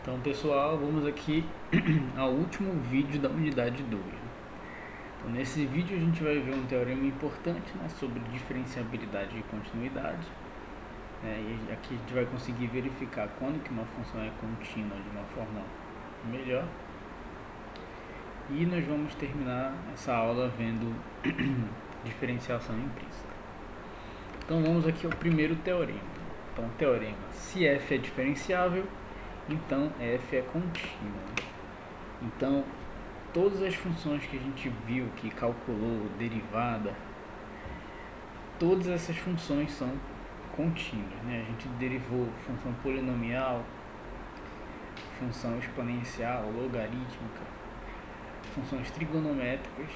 Então, pessoal, vamos aqui ao último vídeo da unidade 2. Então, nesse vídeo a gente vai ver um teorema importante, né, sobre diferenciabilidade e continuidade. E aqui a gente vai conseguir verificar quando que uma função é contínua de uma forma melhor. E nós vamos terminar essa aula vendo diferenciação implícita. Então vamos aqui ao primeiro teorema. Então, teorema: se f é diferenciável, então f é contínua. Então, todas as funções que a gente viu, que calculou, derivada, todas essas funções são contínuas, né? A gente derivou função polinomial, função exponencial, logarítmica, funções trigonométricas,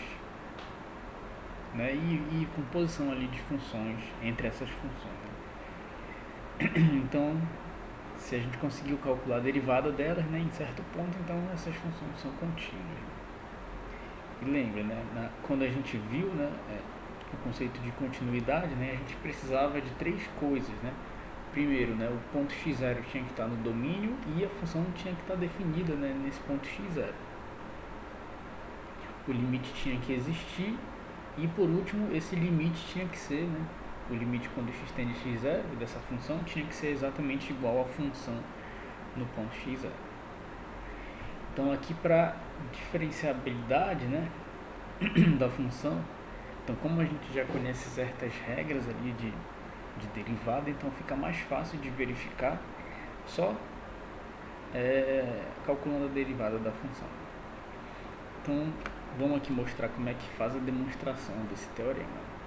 né? E composição ali de funções entre essas funções, né? Então, se a gente conseguiu calcular a derivada delas, né, em certo ponto, então essas funções são contínuas. E lembra, né, quando a gente viu, né, o conceito de continuidade, né, a gente precisava de três coisas, né? Primeiro, né, o ponto x0 tinha que estar no domínio e a função tinha que estar definida, né, nesse ponto x0. O limite tinha que existir e, por último, esse limite tinha que ser, né, o limite quando x tende a x0 dessa função tinha que ser exatamente igual à função no ponto x0. Então, aqui para diferenciabilidade, né, da função, então como a gente já conhece certas regras ali de derivada, então fica mais fácil de verificar só calculando a derivada da função. Então vamos aqui mostrar como é que faz a demonstração desse teorema.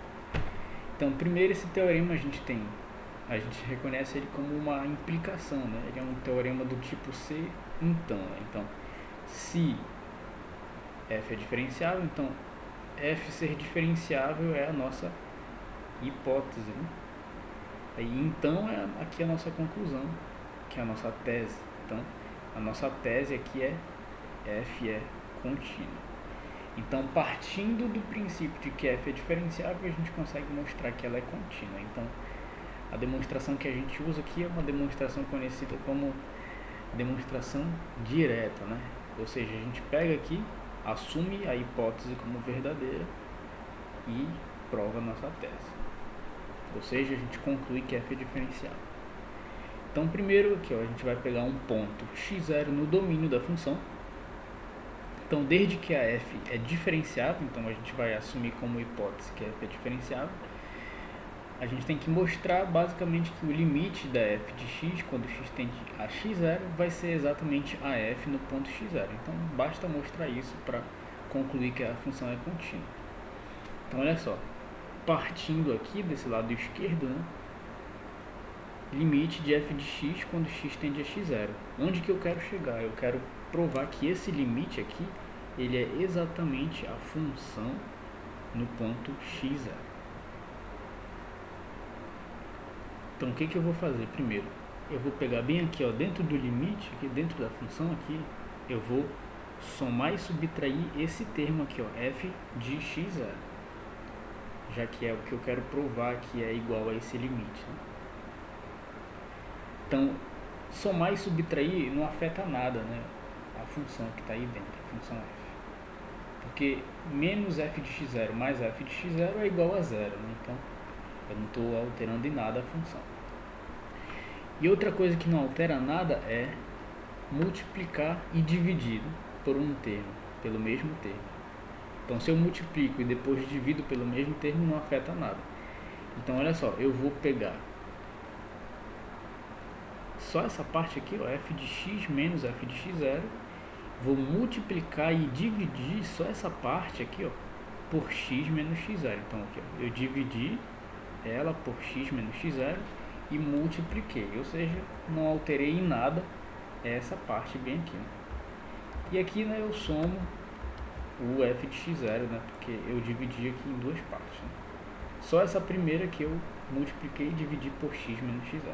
Então, primeiro, esse teorema a gente reconhece ele como uma implicação, né? Ele é um teorema do tipo se então. Então, se f é diferenciável, então f ser diferenciável é a nossa hipótese, né? E então aqui a nossa conclusão, que é a nossa tese. Então, a nossa tese aqui é f é contínua. Então, partindo do princípio de que f é diferenciável, a gente consegue mostrar que ela é contínua. Então, a demonstração que a gente usa aqui é uma demonstração conhecida como demonstração direta, né? Ou seja, a gente pega aqui, assume a hipótese como verdadeira e prova a nossa tese. Ou seja, a gente conclui que f é diferenciável. Então, primeiro aqui, a gente vai pegar um ponto x0 no domínio da função. Então, desde que a f é diferenciável, então a gente vai assumir como hipótese que a f é diferenciável, a gente tem que mostrar basicamente que o limite da f de x, quando x tende a x0, vai ser exatamente a f no ponto x0. Então, basta mostrar isso para concluir que a função é contínua. Então, olha só, partindo aqui desse lado esquerdo, né, limite de f de x quando x tende a x0. Onde que eu quero chegar? Eu quero provar que esse limite aqui, ele é exatamente a função no ponto x0. Então, o que que eu vou fazer? Primeiro, eu vou pegar bem aqui, ó, dentro do limite, aqui dentro da função aqui, eu vou somar e subtrair esse termo aqui, ó, f de x0, já que é o que eu quero provar que é igual a esse limite, né? Então, somar e subtrair não afeta nada, né, a função que está aí dentro, a função f. Porque menos f de x0 mais f de x0 é igual a zero, né? Então, eu não estou alterando em nada a função. E outra coisa que não altera nada é multiplicar e dividir por um termo, pelo mesmo termo. Então, se eu multiplico e depois divido pelo mesmo termo, não afeta nada. Então, olha só, eu vou pegar só essa parte aqui, ó, f de x menos f de x0, vou multiplicar e dividir só essa parte aqui, ó, por x menos x0. Então, aqui, ó, eu dividi ela por x menos x0 e multipliquei, ou seja, não alterei em nada essa parte bem aqui, né? E aqui, né, eu somo o f de x0, né, porque eu dividi aqui em duas partes, né? Só essa primeira que eu multipliquei e dividi por x menos x0.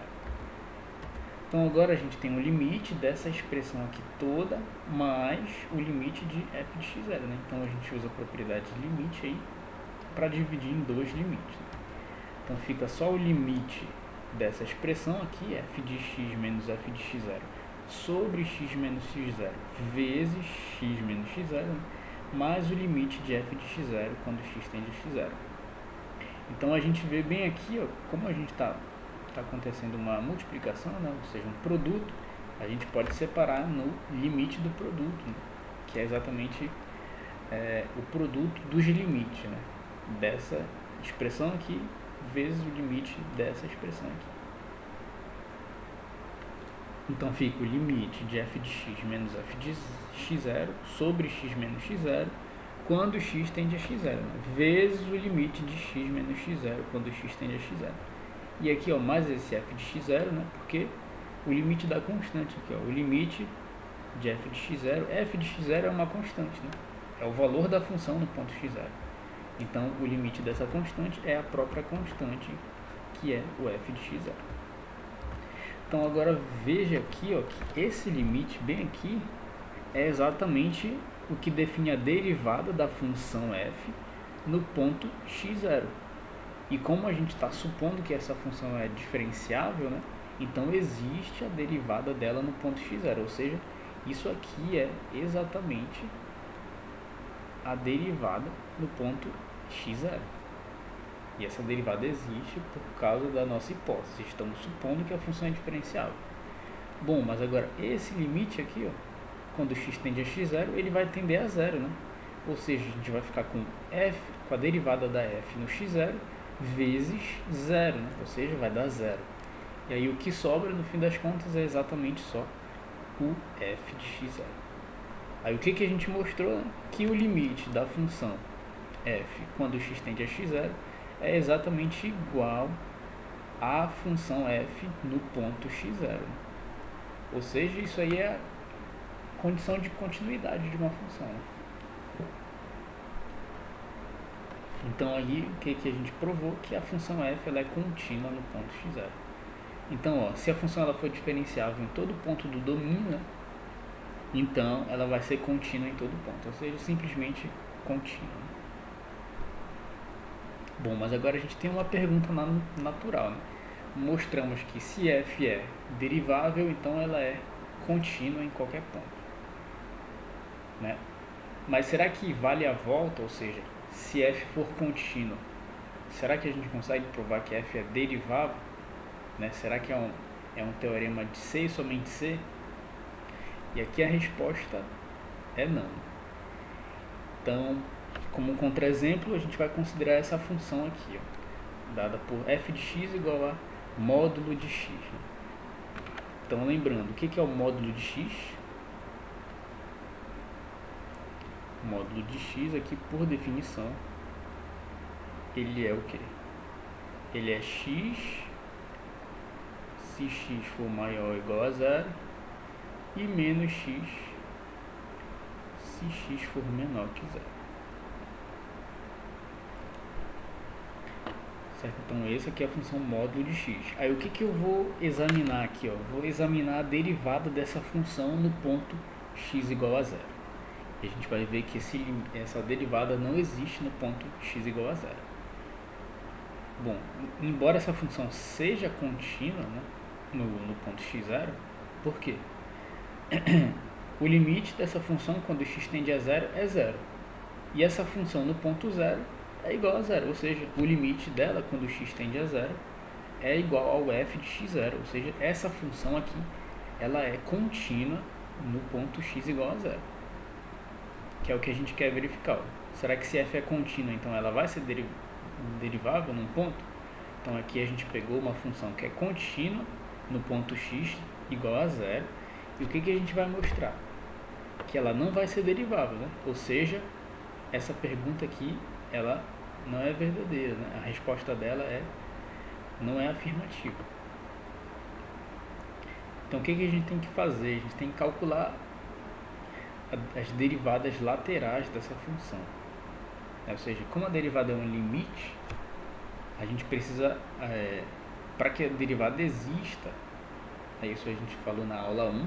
Então, agora a gente tem o limite dessa expressão aqui toda, mais o limite de f de x0, né? Então, a gente usa a propriedade de limite aí para dividir em dois limites, né? Então, fica só o limite dessa expressão aqui, f de x menos f de x0, sobre x menos x0 vezes x menos x0, mais o limite de f de x0 quando x tende a x0. Então a gente vê bem aqui, ó, como a gente está acontecendo uma multiplicação, né, ou seja, um produto, a gente pode separar no limite do produto, né, que é exatamente o produto dos limites, né, dessa expressão aqui vezes o limite dessa expressão aqui. Então fica o limite de f de x menos f de x0 sobre x menos x0 quando x tende a x0, né? Vezes o limite de x menos x0 quando x tende a x0. E aqui, ó, mais esse f de x0, né? Porque o limite da constante aqui, ó, o limite de f de x0 é uma constante, né? É o valor da função no ponto x0. Então o limite dessa constante é a própria constante, que é o f de x0. Então agora veja aqui, ó, que esse limite bem aqui é exatamente o que define a derivada da função f no ponto x0. E como a gente está supondo que essa função é diferenciável, né, então existe a derivada dela no ponto x0, ou seja, isso aqui é exatamente a derivada no ponto x0. E essa derivada existe por causa da nossa hipótese. Estamos supondo que a função é diferenciável. Bom, mas agora esse limite aqui, ó, quando x tende a x0, ele vai tender a zero, né? Ou seja, a gente vai ficar com f, com a derivada da f no x0 vezes zero, né? Ou seja, vai dar zero. E aí o que sobra no fim das contas é exatamente só o f de x0. Aí o que a gente mostrou? Né? Que o limite da função f quando x tende a x0 é exatamente igual à função f no ponto x0. Ou seja, isso aí é a condição de continuidade de uma função. Então aí o que a gente provou? Que a função f ela é contínua no ponto x0. Então, ó, se a função ela for diferenciável em todo ponto do domínio, né, então ela vai ser contínua em todo ponto, ou seja, simplesmente contínua. Bom, mas agora a gente tem uma pergunta natural, né? Mostramos que se f é derivável, então ela é contínua em qualquer ponto, né? Mas será que vale a volta, ou seja, se f for contínuo, será que a gente consegue provar que f é derivável? Né? Será que é um teorema de C e somente C? E aqui a resposta é não. Então, como um contra-exemplo, a gente vai considerar essa função aqui, ó, dada por f de x igual a módulo de x. Então, lembrando, o que é o módulo de x? O módulo de x aqui, por definição, ele é o quê? Ele é x se x for maior ou igual a zero e menos x se x for menor que zero. Certo? Então essa aqui é a função módulo de x. Aí o que eu vou examinar aqui? Ó? Vou examinar a derivada dessa função no ponto x igual a zero. E a gente vai ver que essa derivada não existe no ponto x igual a zero. Bom, embora essa função seja contínua, né, no ponto x0, por quê? O limite dessa função quando x tende a zero é zero. E essa função no ponto zero é igual a zero, ou seja, o limite dela quando x tende a zero é igual ao f de x0, ou seja, essa função aqui ela é contínua no ponto x igual a zero, que é o que a gente quer verificar. Ó. Será que se f é contínua, então ela vai ser derivável num ponto? Então aqui a gente pegou uma função que é contínua no ponto x igual a zero, e o que a gente vai mostrar? Que ela não vai ser derivável, né? Ou seja, essa pergunta aqui ela não é verdadeira, né? A resposta dela não é afirmativa. Então o que a gente tem que fazer? A gente tem que calcular as derivadas laterais dessa função. Ou seja, como a derivada é um limite, a gente precisa, para que a derivada exista, isso a gente falou na aula 1,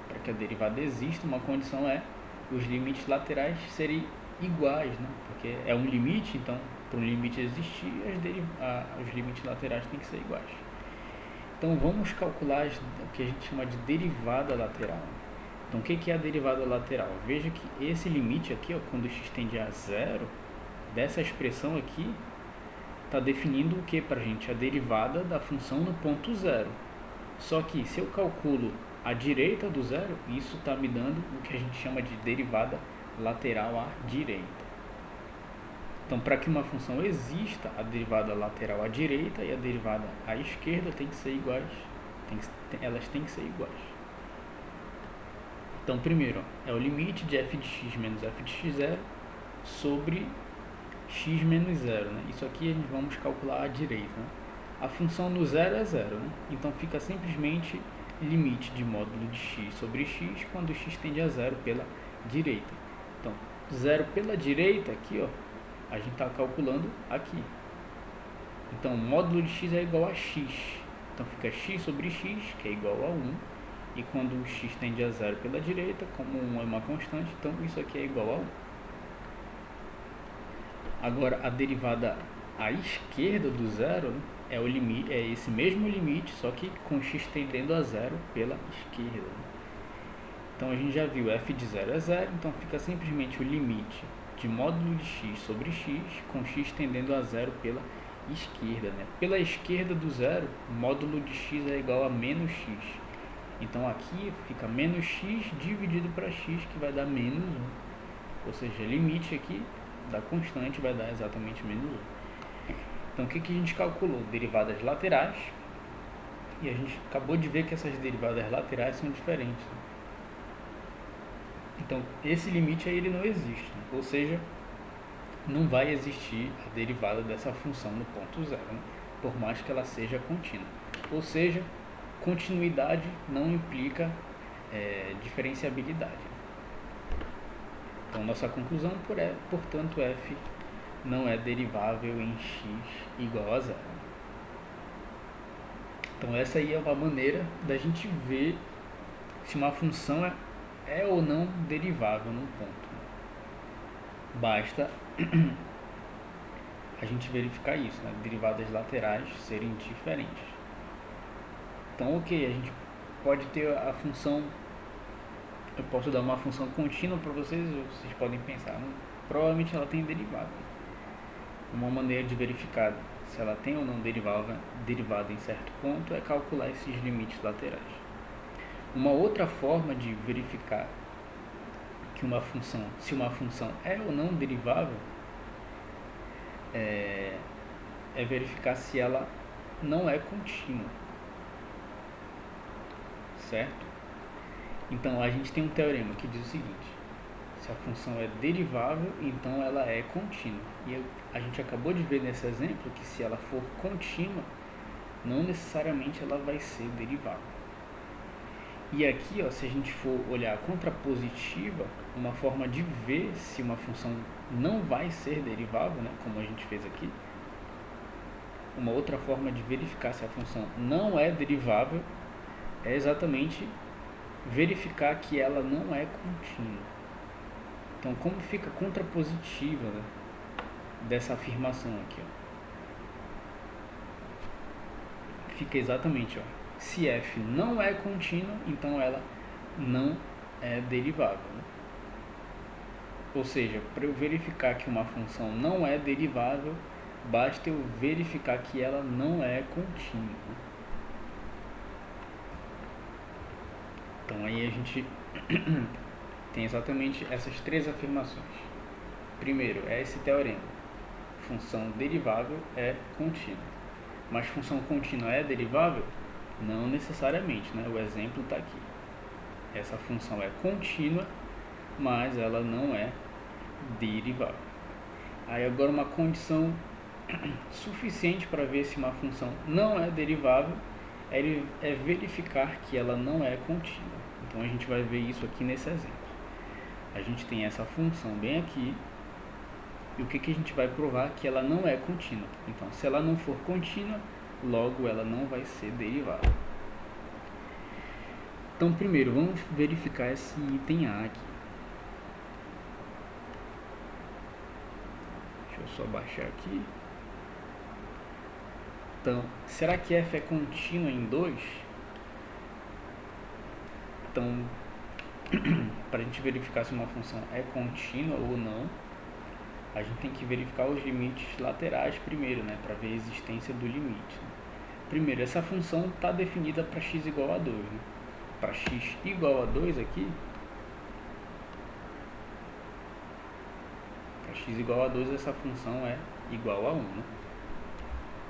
para que a derivada exista, uma condição é os limites laterais serem iguais, né? Porque é um limite, então para um limite existir, os limites laterais têm que ser iguais. Então vamos calcular o que a gente chama de derivada lateral. Então o que é a derivada lateral? Veja que esse limite aqui, ó, quando x tende a zero, dessa expressão aqui, está definindo o que para a gente? A derivada da função no ponto zero. Só que se eu calculo à direita do zero, isso está me dando o que a gente chama de derivada lateral à direita. Então, para que uma função exista, a derivada lateral à direita e a derivada à esquerda têm que ser iguais. Elas têm que ser iguais. Então, primeiro, é o limite de f de x menos f de x0 sobre x menos 0. Né? Isso aqui vamos calcular à direita. Né? A função no zero é zero. Né? Então, fica simplesmente limite de módulo de x sobre x quando x tende a zero pela direita. Então, zero pela direita aqui, ó, a gente está calculando aqui. Então, módulo de x é igual a x. Então, fica x sobre x, que é igual a 1. E quando o x tende a zero pela direita, como 1 é uma constante, então isso aqui é igual a 1. Agora, a derivada à esquerda do zero, né, é, o limite, é esse mesmo limite, só que com x tendendo a zero pela esquerda. Né? Então, a gente já viu f de 0 é 0, então fica simplesmente o limite de módulo de x sobre x, com x tendendo a zero pela esquerda. Né? Pela esquerda do zero, módulo de x é igual a menos x. Então aqui fica menos x dividido para x, que vai dar menos 1. Ou seja, limite aqui da constante vai dar exatamente menos 1. Então o que a gente calculou? Derivadas laterais. E a gente acabou de ver que essas derivadas laterais são diferentes. Né? Então, esse limite aí ele não existe, né? Ou seja, não vai existir a derivada dessa função no ponto zero, né? Por mais que ela seja contínua. Ou seja, continuidade não implica diferenciabilidade. Então, nossa conclusão, portanto, f não é derivável em x igual a zero. Então, essa aí é uma maneira da gente ver se uma função é ou não derivável num ponto. Basta a gente verificar isso, né? Derivadas laterais serem diferentes. Então, ok, a gente pode ter a função, eu posso dar uma função contínua para vocês podem pensar, né? Provavelmente ela tem derivada. Uma maneira de verificar se ela tem ou não derivada em certo ponto é calcular esses limites laterais. Uma outra forma de verificar que se uma função é ou não derivável é verificar se ela não é contínua, certo? Então a gente tem um teorema que diz o seguinte: se a função é derivável, então ela é contínua. E a gente acabou de ver nesse exemplo que se ela for contínua, não necessariamente ela vai ser derivável. E aqui, ó, se a gente for olhar a contrapositiva, uma forma de ver se uma função não vai ser derivável, né, como a gente fez aqui, uma outra forma de verificar se a função não é derivável é exatamente verificar que ela não é contínua. Então, como fica contrapositiva, né, dessa afirmação aqui? Ó? Fica exatamente, ó, se f não é contínua, então ela não é derivável. Né? Ou seja, para eu verificar que uma função não é derivável, basta eu verificar que ela não é contínua. Né? Então aí a gente tem exatamente essas três afirmações. Primeiro, é esse teorema: função derivável é contínua. Mas função contínua é derivável? Não necessariamente, né? O exemplo está aqui. Essa função é contínua, mas ela não é derivável. Aí agora uma condição suficiente para ver se uma função não é derivável é verificar que ela não é contínua. Então a gente vai ver isso aqui nesse exemplo. A gente tem essa função bem aqui, e o que a gente vai provar? Que ela não é contínua. Então, se ela não for contínua, logo ela não vai ser derivável. Então, primeiro, vamos verificar esse item A aqui. Deixa eu só baixar aqui. Então, será que f é contínuo em 2? Então, para a gente verificar se uma função é contínua ou não, a gente tem que verificar os limites laterais primeiro, né, para ver a existência do limite. Primeiro, essa função está definida para x igual a 2. Né? Para x igual a 2 aqui, para x igual a 2 essa função é igual a 1. Né?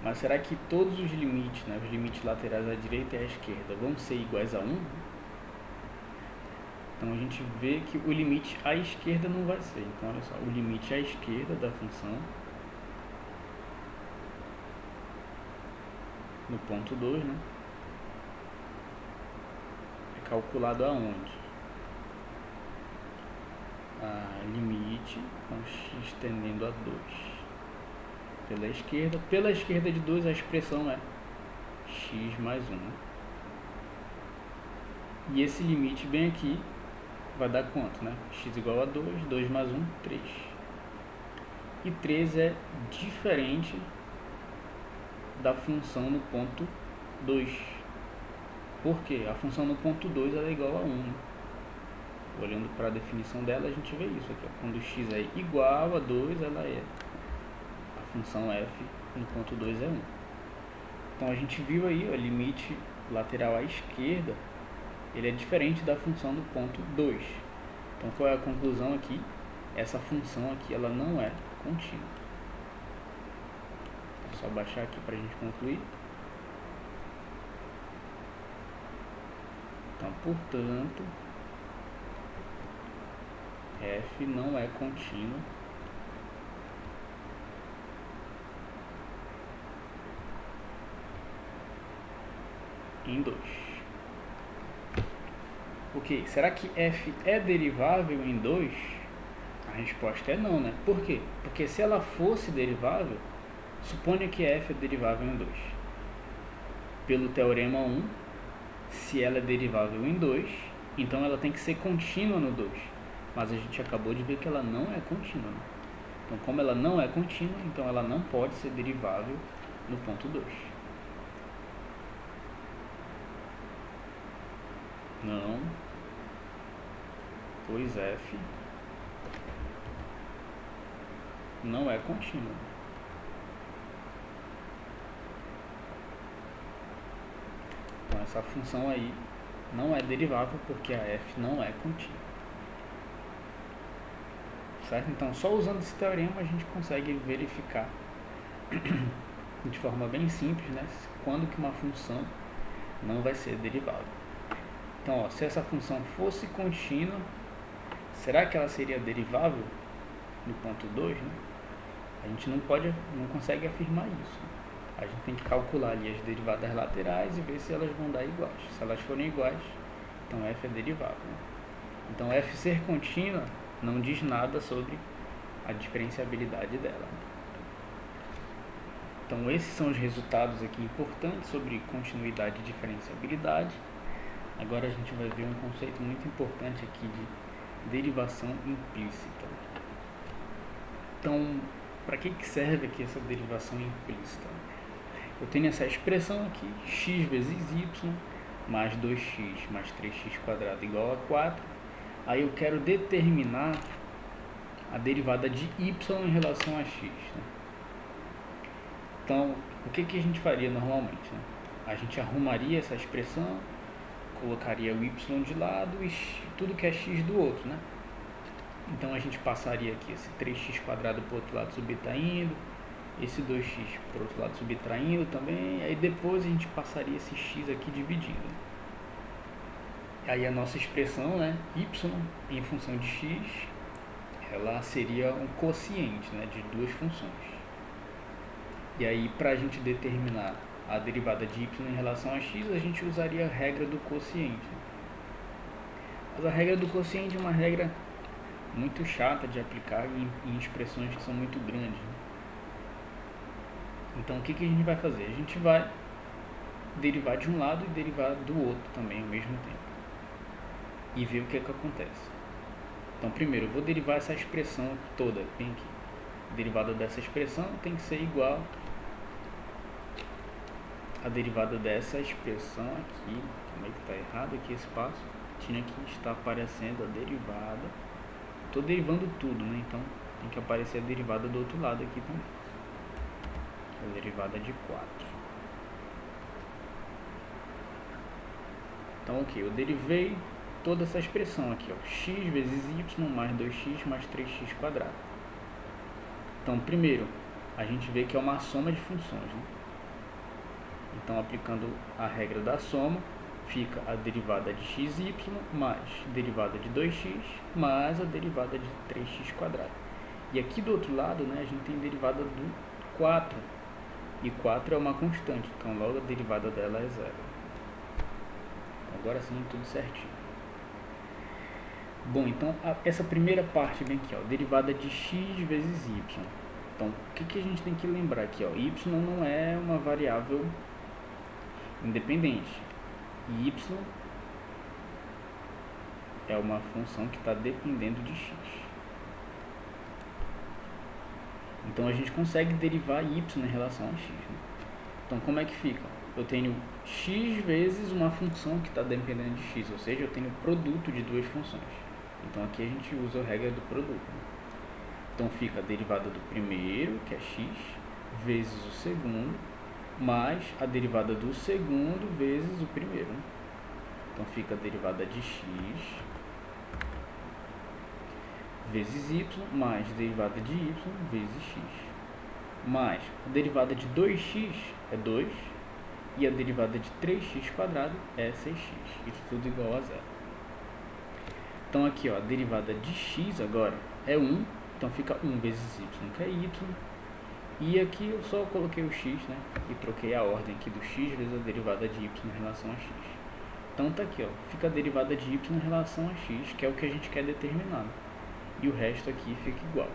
Mas será que todos os limites, né, os limites laterais à direita e à esquerda, vão ser iguais a 1? Então a gente vê que o limite à esquerda não vai ser. Então olha só, o limite à esquerda da função, no ponto 2, né, é calculado aonde? Limite com x tendendo a 2 pela esquerda. Pela esquerda de 2 a expressão é x mais 1. Né? E esse limite bem aqui vai dar quanto, né? X igual a 2, 2 mais 1, 3. E 3 é diferente da função no ponto 2. Por quê? A função no ponto 2 ela é igual a 1. Né? Olhando para a definição dela, a gente vê isso aqui. Ó. Quando x é igual a 2, ela é. A função f no ponto 2 é 1. Então a gente viu aí o limite lateral à esquerda, ele é diferente da função do ponto 2. Então qual é a conclusão aqui? Essa função aqui ela não é contínua. É só baixar aqui para a gente concluir. Então, portanto, f não é contínua em 2. Ok, será que f é derivável em 2? A resposta é não, né? Por quê? Porque se ela fosse derivável, suponha que f é derivável em 2. Pelo teorema 1, se ela é derivável em 2, então ela tem que ser contínua no 2. Mas a gente acabou de ver que ela não é contínua. Né? Então, como ela não é contínua, então ela não pode ser derivável no ponto 2. Não, pois f não é contínua. Então essa função aí não é derivável porque a f não é contínua. Certo? Então só usando esse teorema a gente consegue verificar de forma bem simples, né, quando que uma função não vai ser derivável. Então, ó, se essa função fosse contínua, será que ela seria derivável no ponto 2? Né? A gente não consegue afirmar isso. A gente tem que calcular ali as derivadas laterais e ver se elas vão dar iguais. Se elas forem iguais, então f é derivável. Né? Então f ser contínua não diz nada sobre a diferenciabilidade dela. Então esses são os resultados aqui importantes sobre continuidade e diferenciabilidade. Agora a gente vai ver um conceito muito importante aqui de derivação implícita. Então, para que serve aqui essa derivação implícita? Eu tenho essa expressão aqui, x vezes y mais 2x mais 3x² igual a 4. Aí eu quero determinar a derivada de y em relação a x. Né? Então, o que a gente faria normalmente? Né? A gente arrumaria essa expressão, colocaria o y de lado e tudo que é x do outro, né? Então a gente passaria aqui esse 3x² para o outro lado subtraindo, esse 2x para o outro lado subtraindo também, aí depois a gente passaria esse x aqui dividindo. Aí a nossa expressão, né, y em função de x, ela seria um quociente, né, de duas funções. E aí para a gente determinar a derivada de y em relação a x, a gente usaria a regra do quociente. Mas a regra do quociente é uma regra muito chata de aplicar em expressões que são muito grandes. Né? Então o que a gente vai fazer? A gente vai derivar de um lado e derivar do outro também ao mesmo tempo. E ver o que acontece. Então primeiro eu vou derivar essa expressão toda, bem aqui. A derivada dessa expressão tem que ser igual a derivada dessa expressão aqui, como é que está errado aqui esse passo, tinha que estar aparecendo a derivada, estou derivando tudo, né? Então tem que aparecer a derivada do outro lado aqui também, a derivada de 4. Então ok, eu derivei toda essa expressão aqui, ó, x vezes y mais 2x mais 3x quadrado. Então primeiro, a gente vê que é uma soma de funções, né? Então aplicando a regra da soma, fica a derivada de xy mais derivada de 2x mais a derivada de 3x quadrado. E aqui do outro lado, né, a gente tem derivada do 4. E 4 é uma constante, então logo a derivada dela é 0. Agora sim, tudo certinho. Bom, então essa primeira parte vem aqui, ó, derivada de x vezes y. Então, o que a gente tem que lembrar aqui, ó, y não é uma variável independente. Y é uma função que está dependendo de x. Então a gente consegue derivar y em relação a x, né? Então como é que fica? Eu tenho x vezes uma função que está dependendo de x, ou seja, eu tenho o produto de duas funções. Então aqui a gente usa a regra do produto, né? Então fica a derivada do primeiro, que é x, vezes o segundo, mais a derivada do segundo vezes o primeiro, né? Então fica a derivada de x vezes y mais a derivada de y vezes x, mais a derivada de 2x é 2 e a derivada de 3x quadrado é 6x, isso tudo igual a 0. Então aqui, ó, a derivada de x agora é 1, então fica 1 vezes y, que é y, e aqui eu só coloquei o x, né, e troquei a ordem aqui do x vezes a derivada de y em relação a x. Então tá aqui, ó, fica a derivada de y em relação a x, que é o que a gente quer determinar, e o resto aqui fica igual.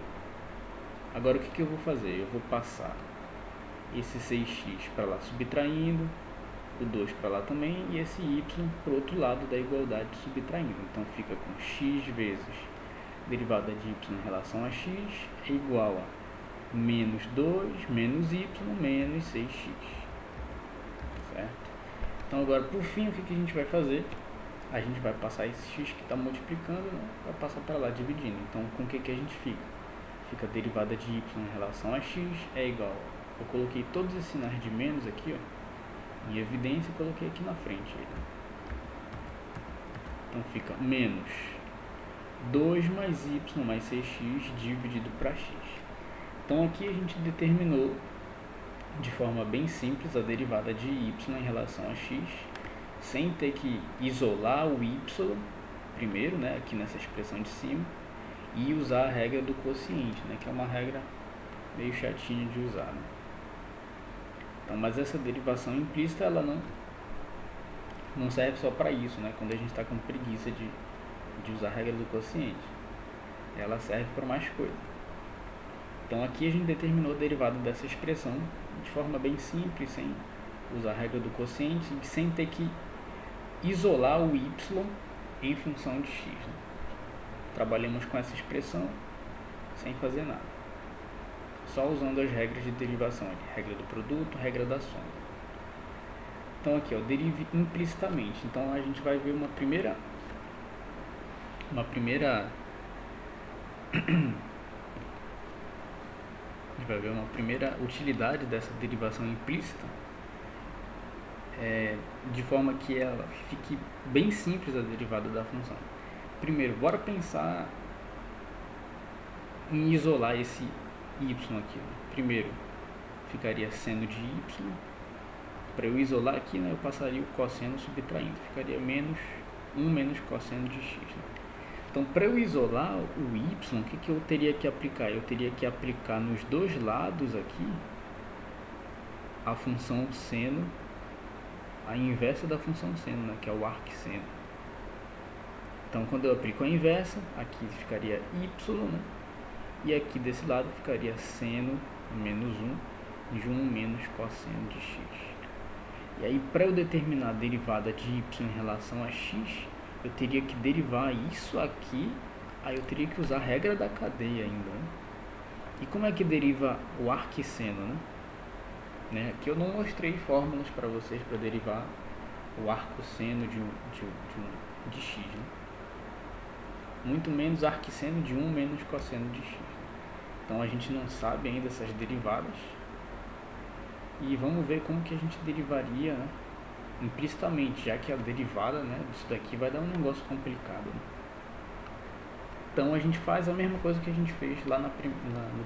Agora o que eu vou fazer? Eu vou passar esse 6x para lá subtraindo, o 2 para lá também, e esse y para o outro lado da igualdade subtraindo. Então fica com x vezes derivada de y em relação a x é igual a menos 2 menos y menos 6x. Certo? Então agora por fim o que a gente vai fazer? A gente vai passar esse x que está multiplicando, né? Vai passar para lá dividindo. Então com o que a gente fica? Fica a derivada de y em relação a x é igual. Eu coloquei todos esses sinais de menos aqui, ó, em evidência, e coloquei aqui na frente. Então fica menos 2 mais y mais 6x dividido para x. Então aqui a gente determinou de forma bem simples a derivada de y em relação a x, sem ter que isolar o y primeiro, né, aqui nessa expressão de cima, e usar a regra do quociente, né, que é uma regra meio chatinha de usar, né? Então, mas essa derivação implícita ela não serve só para isso, né, quando a gente está com preguiça de usar a regra do quociente, ela serve para mais coisas. Então aqui a gente determinou a derivada dessa expressão de forma bem simples, sem usar a regra do quociente e sem ter que isolar o y em função de x, né? Trabalhamos com essa expressão sem fazer nada, só usando as regras de derivação aqui, regra do produto, regra da soma. Então aqui, ó, derive implicitamente. Então a gente vai ver uma primeira utilidade dessa derivação implícita, de forma que ela fique bem simples a derivada da função. Primeiro, bora pensar em isolar esse y aqui, né? Primeiro, ficaria seno de y. Para eu isolar aqui, né, eu passaria o cosseno subtraindo. Ficaria menos 1 menos cosseno de x, né? Então, para eu isolar o y, o que eu teria que aplicar? Eu teria que aplicar nos dois lados aqui a função seno, a inversa da função seno, né, que é o arcseno. Então, quando eu aplico a inversa, aqui ficaria y, né, e aqui desse lado ficaria seno menos 1 de 1 menos cosseno de x. E aí, para eu determinar a derivada de y em relação a x, eu teria que derivar isso aqui, aí eu teria que usar a regra da cadeia ainda, né? E como é que deriva o arcseno, né? né? Aqui eu não mostrei fórmulas para vocês para derivar o arcosseno de x, né? Muito menos arquisseno de 1 menos cosseno de x. Então a gente não sabe ainda essas derivadas. E vamos ver como que a gente derivaria, né, implicitamente, já que a derivada, né, disso daqui vai dar um negócio complicado, né? Então a gente faz a mesma coisa que a gente fez lá no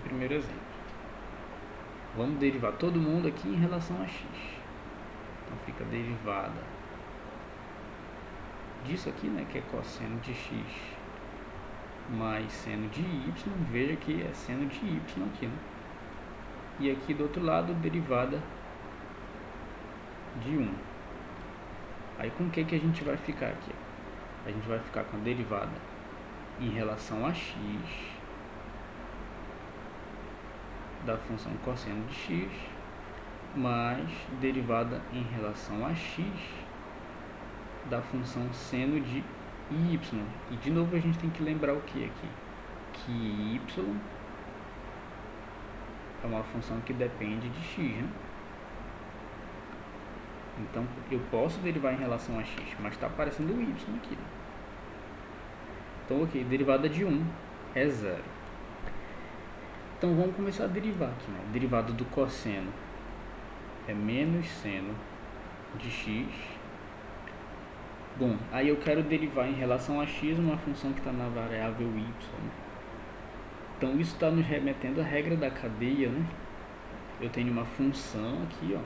primeiro exemplo. Vamos derivar todo mundo aqui em relação a x. Então fica derivada disso aqui, né, que é cosseno de x mais seno de y. Veja que é seno de y aqui, né? E aqui do outro lado, derivada de 1. Aí com o que a gente vai ficar aqui? A gente vai ficar com a derivada em relação a x da função cosseno de x mais derivada em relação a x da função seno de y. E de novo a gente tem que lembrar o que aqui? Que y é uma função que depende de x, né? Então eu posso derivar em relação a x, mas está aparecendo o y aqui, né? Então ok, derivada de 1 é 0. Então vamos começar a derivar aqui, né? Derivada do cosseno é menos seno de x. Bom, aí eu quero derivar em relação a x uma função que está na variável y, né? Então isso está nos remetendo à regra da cadeia, né? Eu tenho uma função aqui, ó,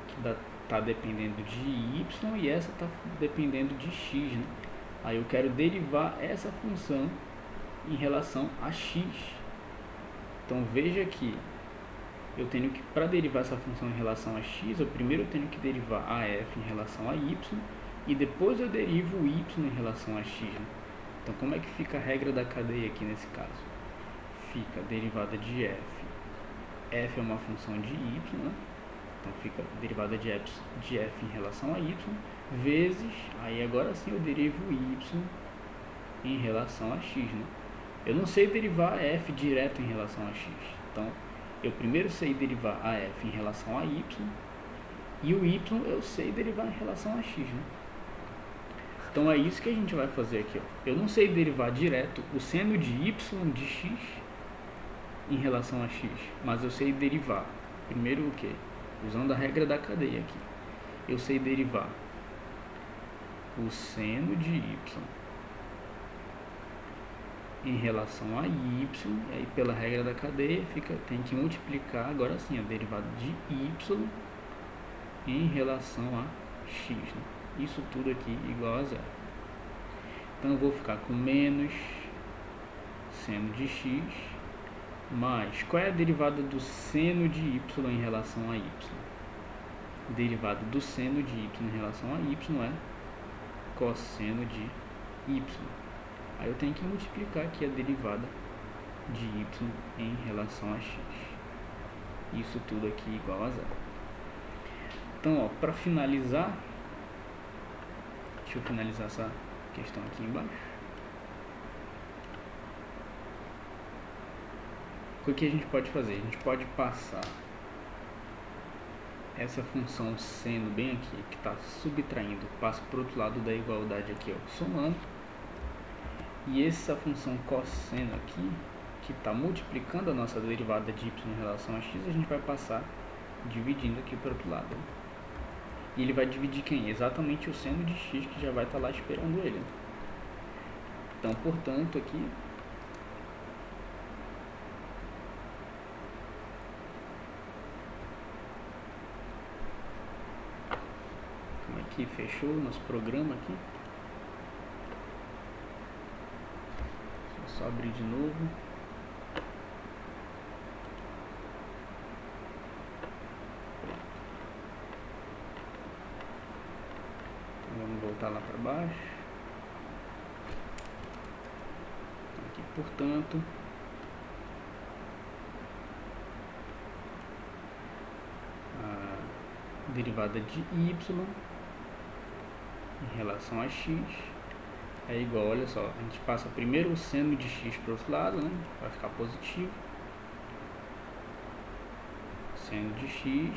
que está dependendo de y e essa está dependendo de x, né? Aí eu quero derivar essa função em relação a x. Então veja que eu tenho que, para derivar essa função em relação a x, eu primeiro tenho que derivar a f em relação a y e depois eu derivo o y em relação a x, né? Então como é que fica a regra da cadeia aqui nesse caso? Fica a derivada de f. F é uma função de y, né? Então fica a derivada de f em relação a y vezes, aí agora sim eu derivo y em relação a x, né? Eu não sei derivar f direto em relação a x. Então eu primeiro sei derivar a f em relação a y e o y eu sei derivar em relação a x, né? Então é isso que a gente vai fazer aqui, ó. Eu não sei derivar direto o seno de y de x em relação a x, mas eu sei derivar primeiro o que? Usando a regra da cadeia aqui. Eu sei derivar o seno de y em relação a y, e aí pela regra da cadeia tem que multiplicar agora sim a derivada de y em relação a x, né? Isso tudo aqui igual a 0. Então eu vou ficar com menos seno de x mais, qual é a derivada do seno de y em relação a y? Derivada do seno de y em relação a y é cosseno de y. Aí eu tenho que multiplicar aqui a derivada de y em relação a x. Isso tudo aqui igual a 0. Então, ó, para finalizar, deixa eu finalizar essa questão aqui embaixo. O que a gente pode fazer? A gente pode passar essa função seno bem aqui, que está subtraindo, passa para o outro lado da igualdade aqui, ó, somando. E essa função cosseno aqui, que está multiplicando a nossa derivada de y em relação a x, a gente vai passar dividindo aqui para o outro lado. E ele vai dividir quem? Exatamente o seno de x, que já vai estar lá esperando ele. Então, portanto, aqui aqui fechou o nosso programa aqui. Só abrir de novo. Então, vamos voltar lá para baixo. Aqui, portanto, a derivada de y em relação a x é igual, olha só, a gente passa primeiro o seno de x para o outro lado, né? Vai ficar positivo. seno de x,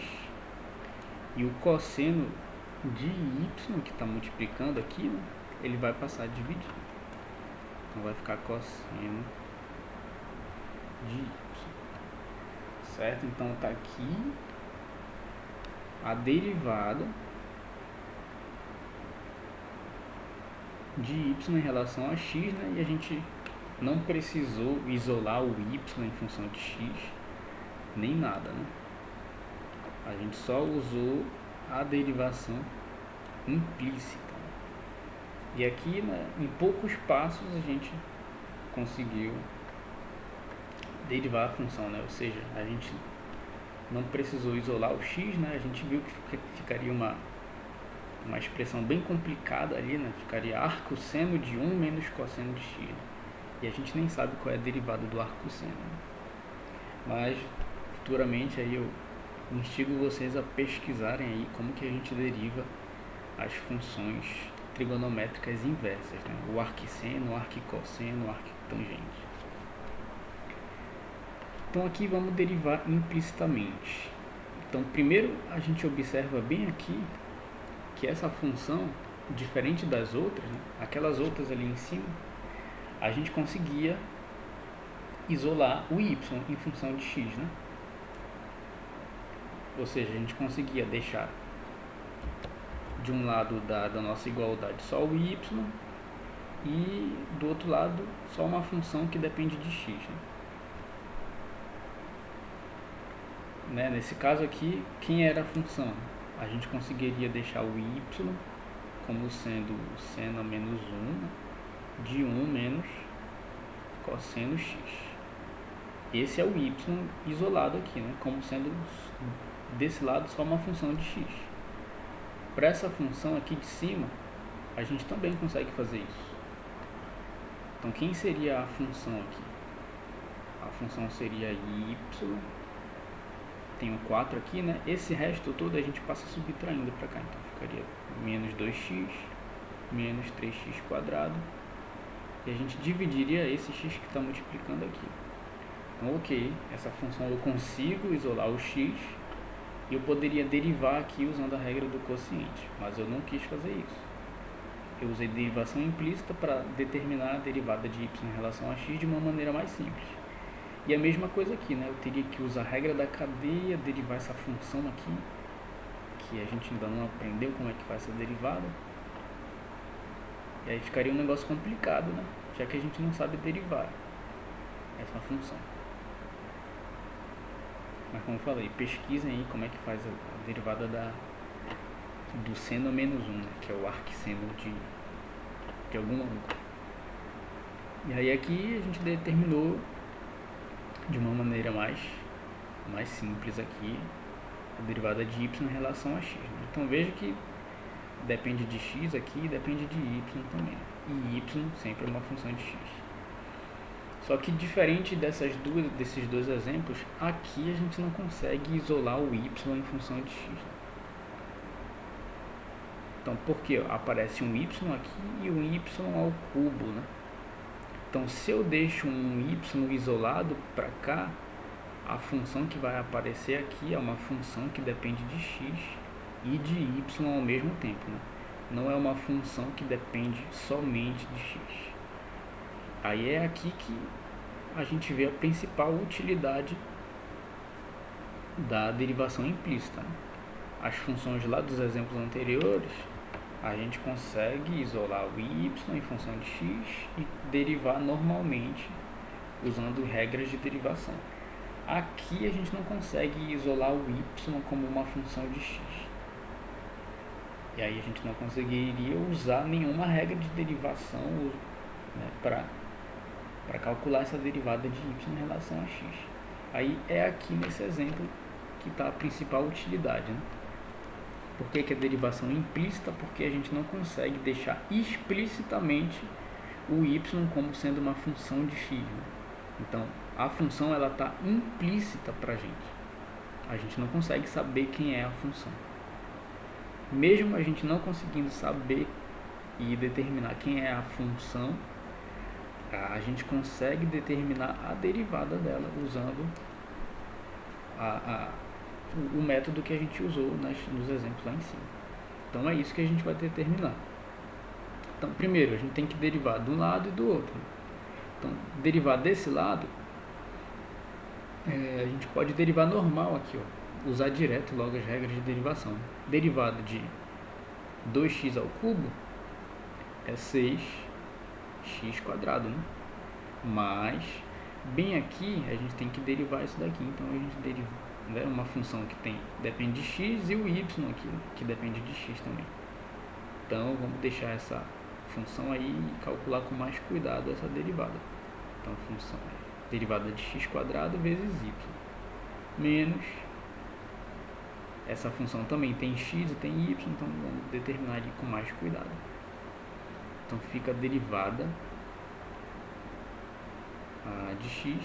e o cosseno de y, que está multiplicando aqui, né, ele vai passar a dividir. Então vai ficar cosseno de y, certo? Então está aqui a derivada de y em relação a x, né? E a gente não precisou isolar o y em função de x, nem nada, né? A gente só usou a derivação implícita. E aqui, né, em poucos passos a gente conseguiu derivar a função, né? Ou seja, a gente não precisou isolar o x, né? A gente viu que ficaria uma expressão bem complicada ali, né? Ficaria arcosseno de 1 menos cosseno de x. E a gente nem sabe qual é a derivada do arcosseno, né? Mas futuramente aí eu instigo vocês a pesquisarem aí como que a gente deriva as funções trigonométricas inversas, né? O arquisseno, o arquicosseno, o arquitangente. Então aqui vamos derivar implicitamente. Então primeiro a gente observa bem aqui que essa função, diferente das outras, né, aquelas outras ali em cima, a gente conseguia isolar o y em função de x, né? Ou seja, a gente conseguia deixar de um lado da nossa igualdade só o y e do outro lado só uma função que depende de x, né? Nesse caso aqui, quem era a função? A gente conseguiria deixar o y como sendo seno menos 1 de 1 menos cosseno x. Esse é o y isolado aqui, né? Como sendo desse lado só uma função de x. Para essa função aqui de cima, a gente também consegue fazer isso. Então quem seria a função aqui? A função seria y, tem um 4 aqui, né? Esse resto todo a gente passa subtraindo para cá, então ficaria menos 2x menos 3x quadrado, e a gente dividiria esse x que está multiplicando aqui. Então ok, essa função eu consigo isolar o x e eu poderia derivar aqui usando a regra do quociente, mas eu não quis fazer isso. Eu usei derivação implícita para determinar a derivada de y em relação a x de uma maneira mais simples. E a mesma coisa aqui, né? Eu teria que usar a regra da cadeia, derivar essa função aqui, que a gente ainda não aprendeu como é que faz essa derivada. E aí ficaria um negócio complicado, né? Já que a gente não sabe derivar essa função. Mas como eu falei, pesquisem aí como é que faz a derivada do seno menos 1, né? Que é o arquisseno de algum ângulo. E aí aqui a gente determinou de uma maneira mais simples aqui a derivada de y em relação a x, né? Então veja que depende de x aqui e depende de y também, e y sempre é uma função de x. Só que diferente desses dois exemplos, aqui a gente não consegue isolar o y em função de x, né? Então porque aparece um y aqui e um y ao cubo, né? Então, se eu deixo um y isolado para cá, a função que vai aparecer aqui é uma função que depende de x e de y ao mesmo tempo, né? Não é uma função que depende somente de x. Aí é aqui que a gente vê a principal utilidade da derivação implícita, né? As funções lá dos exemplos anteriores, a gente consegue isolar o y em função de x e derivar normalmente usando regras de derivação. Aqui a gente não consegue isolar o y como uma função de x. E aí a gente não conseguiria usar nenhuma regra de derivação, né, para calcular essa derivada de y em relação a x. Aí é aqui nesse exemplo que está a principal utilidade, né? Por que é derivação implícita? Porque a gente não consegue deixar explicitamente o y como sendo uma função de x, né? Então, a função ela está implícita para a gente. A gente não consegue saber quem é a função. Mesmo a gente não conseguindo saber e determinar quem é a função, a gente consegue determinar a derivada dela usando o método que a gente usou nos exemplos lá em cima. Então é isso que a gente vai determinar. Então primeiro a gente tem que derivar de um lado e do outro. Então derivar desse lado, a gente pode derivar normal aqui, ó, usar direto logo as regras de derivação. Derivada de 2x ao cubo é 6x², né? Mas bem aqui a gente tem que derivar isso daqui. Então a gente deriva, né, uma função que depende de x e o y aqui, que depende de x também. Então vamos deixar essa função aí e calcular com mais cuidado essa derivada. Então a função é derivada de x² vezes y menos, essa função também tem x e tem y, então vamos determinar ali com mais cuidado. Então fica a derivada de x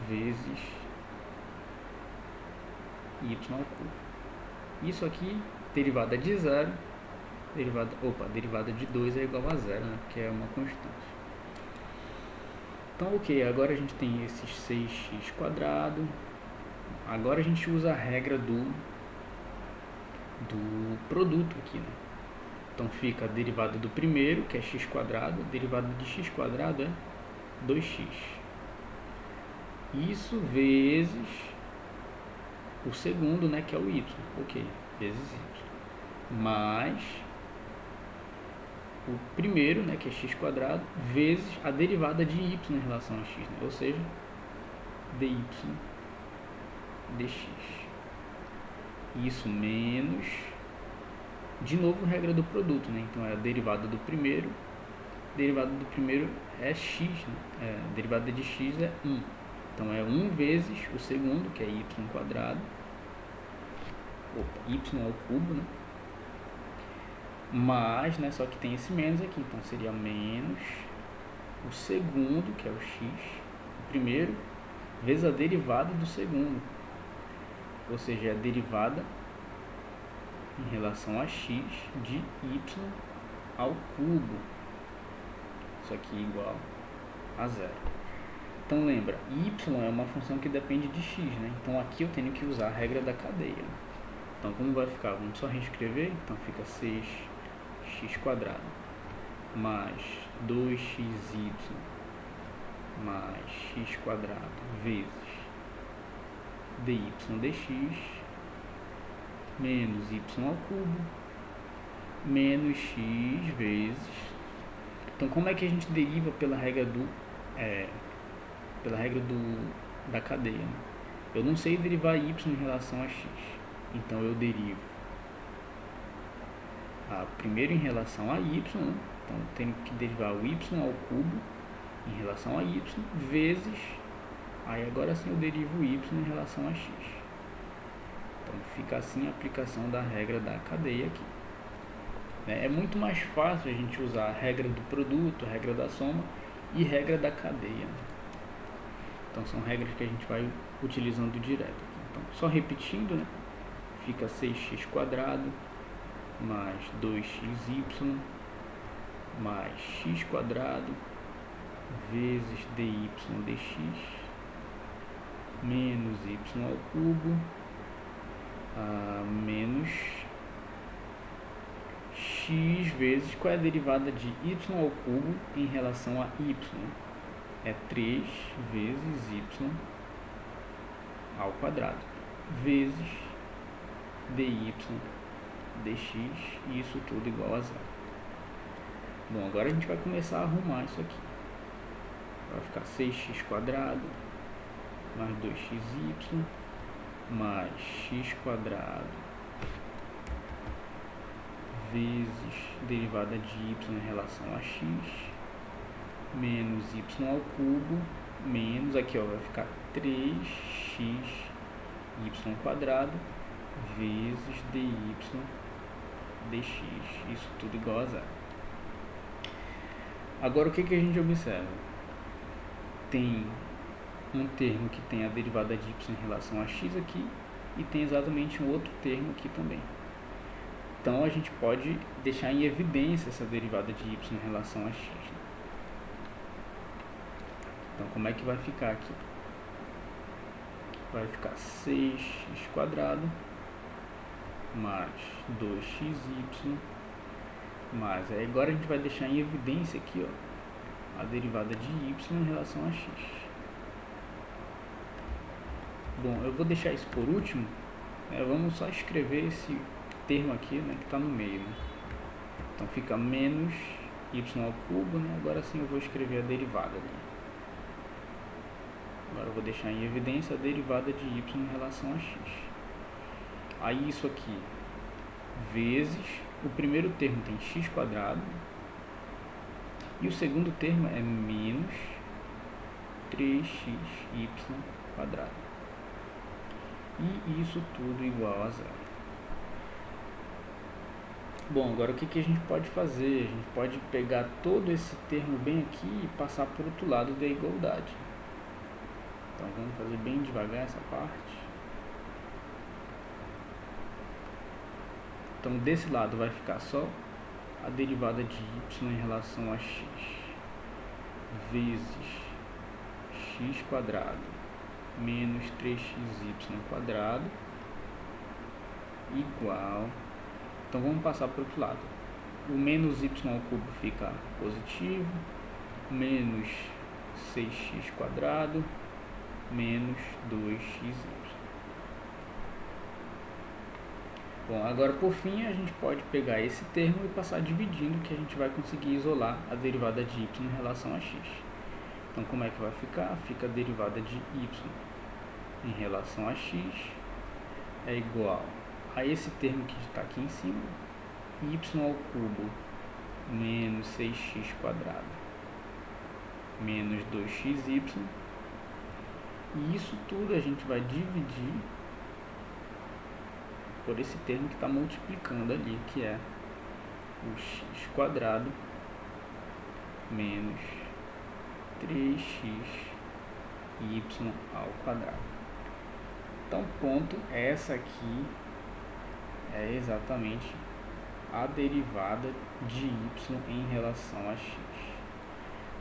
vezes y ao cubo. Isso aqui, derivada de 0, derivada de 2 é igual a 0, né? Porque é uma constante. Então, ok, agora a gente tem esses 6x². Agora a gente usa a regra do produto aqui, né? Então fica a derivada do primeiro, que é x², derivada de x² é 2x. Isso vezes o segundo, né, que é o y, ok, vezes y, mais o primeiro, né, que é x², vezes a derivada de y em relação a x, né, ou seja, dy dx. Isso menos, de novo, regra do produto, né, então é a derivada do primeiro é x, né, a derivada de x é 1. Então é 1 vezes o segundo, que é y², y ao cubo, né? Mais, né, só que tem esse menos aqui, então seria menos o segundo, que é o x, o primeiro, vezes a derivada do segundo, ou seja, a derivada em relação a x de y ao cubo, isso aqui é igual a 0. Então lembra, y é uma função que depende de x, né? Então aqui eu tenho que usar a regra da cadeia. Então como vai ficar? Vamos só reescrever. Então fica 6x² mais 2xy mais x² vezes dy dx menos y ao cubo menos x vezes... Então como é que a gente deriva pela regra da cadeia, né? Eu não sei derivar y em relação a x, então eu derivo primeiro em relação a y, né? Então eu tenho que derivar o y ao cubo em relação a y vezes, aí agora sim eu derivo o y em relação a x. Então fica assim a aplicação da regra da cadeia aqui. É muito mais fácil a gente usar a regra do produto, a regra da soma e regra da cadeia. Então são regras que a gente vai utilizando direto. Então só repetindo, né? Fica 6x² mais 2xy mais x² vezes dy dx menos y ao cubo menos x vezes, qual é a derivada de y ao cubo em relação a y? É 3 vezes y ao quadrado vezes dy dx, e isso tudo igual a 0. Bom, agora a gente vai começar a arrumar isso aqui. Vai ficar 6x² mais 2xy mais x² vezes derivada de y em relação a x menos y ao cubo menos, aqui ó, vai ficar 3xy² vezes dy dx, isso tudo igual a 0. Agora o que a gente observa? Tem um termo que tem a derivada de y em relação a x aqui e tem exatamente um outro termo aqui também. Então a gente pode deixar em evidência essa derivada de y em relação a x. Então como é que vai ficar aqui? vai ficar 6x² mais 2xy mais, aí agora a gente vai deixar em evidência aqui, ó, a derivada de y em relação a x. Bom, eu vou deixar isso por último, né? Vamos só escrever esse termo aqui, né, que está no meio, né? Então fica menos y ao cubo, né? Agora sim eu vou escrever a derivada ali. Agora eu vou deixar em evidência a derivada de y em relação a x. Aí isso aqui vezes, o primeiro termo tem x² e o segundo termo é menos 3xy². E isso tudo igual a zero. Bom, agora o que a gente pode fazer? A gente pode pegar todo esse termo bem aqui e passar por outro lado da igualdade. Então vamos fazer bem devagar essa parte. Então desse lado vai ficar só a derivada de y em relação a x vezes x² menos 3xy² igual. Então vamos passar para o outro lado. O menos y ao cubo fica positivo, menos 6x² menos 2xy. Bom, agora por fim a gente pode pegar esse termo e passar dividindo, que a gente vai conseguir isolar a derivada de y em relação a x. Então como é que vai ficar? Fica a derivada de y em relação a x é igual a esse termo que está aqui em cima, y ao cubo menos 6x² menos 2xy, e isso tudo a gente vai dividir por esse termo que está multiplicando ali, que é o x² menos 3xy². Então, ponto, essa aqui é exatamente a derivada de y em relação a x.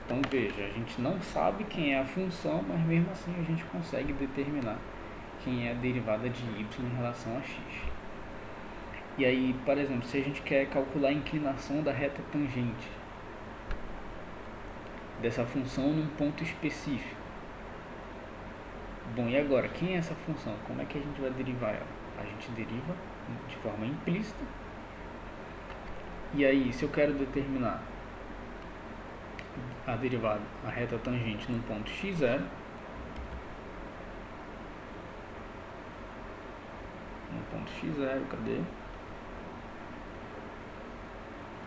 Então, veja, a gente não sabe quem é a função, mas mesmo assim a gente consegue determinar quem é a derivada de y em relação a x. E aí, por exemplo, se a gente quer calcular a inclinação da reta tangente dessa função num ponto específico. Bom, e agora, quem é essa função? Como é que a gente vai derivar ela? A gente deriva de forma implícita. E aí, se eu quero determinar a derivada, a reta tangente num ponto x0, cadê?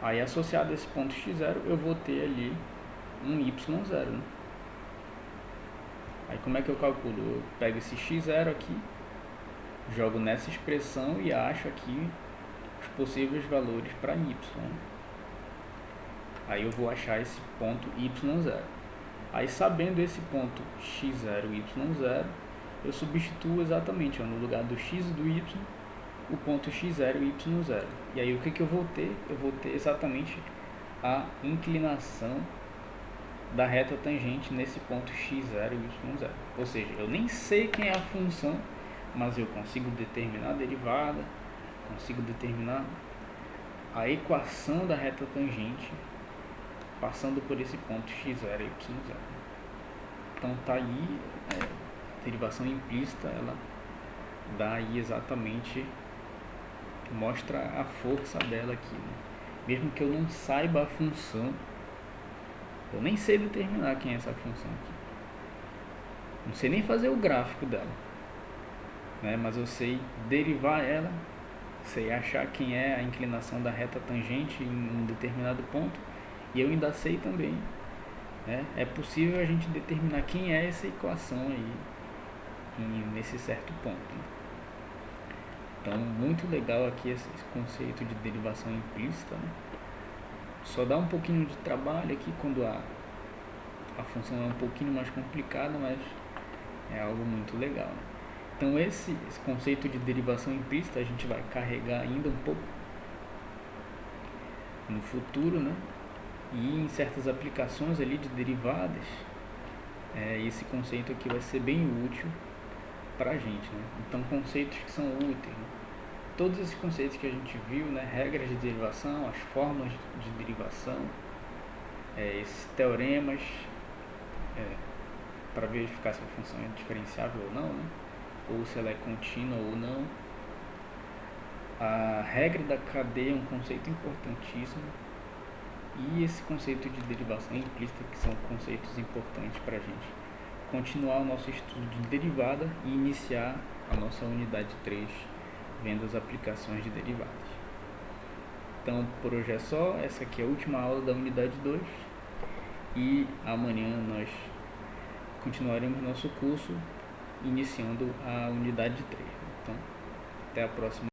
Aí, associado a esse ponto x0, eu vou ter ali um y0, né? Aí, como é que eu calculo? Eu pego esse x0 aqui, jogo nessa expressão e acho aqui os possíveis valores para y. Aí eu vou achar esse ponto y0. Aí, sabendo esse ponto x0 e y0, eu substituo exatamente, ó, no lugar do x e do y, o ponto x0 e y0. E aí o que eu vou ter? Eu vou ter exatamente a inclinação da reta tangente nesse ponto x0 e y0. Ou seja, eu nem sei quem é a função, mas eu consigo determinar a derivada, consigo determinar a equação da reta tangente passando por esse ponto x0 e y0. Então tá aí, a derivação implícita, ela dá aí exatamente, mostra a força dela aqui, né? Mesmo que eu não saiba a função, eu nem sei determinar quem é essa função aqui, não sei nem fazer o gráfico dela, né? Mas eu sei derivar ela, sei achar quem é a inclinação da reta tangente em um determinado ponto, e eu ainda sei também, né? É possível a gente determinar quem é essa equação aí nesse certo ponto. Então, muito legal aqui esse conceito de derivação implícita, né? Só dá um pouquinho de trabalho aqui quando a função é um pouquinho mais complicada, mas é algo muito legal, né? Então, esse conceito de derivação implícita a gente vai carregar ainda um pouco no futuro, né? E em certas aplicações ali de derivadas, esse conceito aqui vai ser bem útil para a gente, né? Então, conceitos que são úteis, né? Todos esses conceitos que a gente viu, né? Regras de derivação, as fórmulas de derivação, esses teoremas para verificar se a função é diferenciável ou não, né? Ou se ela é contínua ou não. A regra da cadeia é um conceito importantíssimo, e esse conceito de derivação implícita, que são conceitos importantes para a gente continuar o nosso estudo de derivada e iniciar a nossa unidade 3, vendo as aplicações de derivadas. Então, por hoje é só. Essa aqui é a última aula da unidade 2, e amanhã nós continuaremos nosso curso iniciando a unidade 3. Então, até a próxima.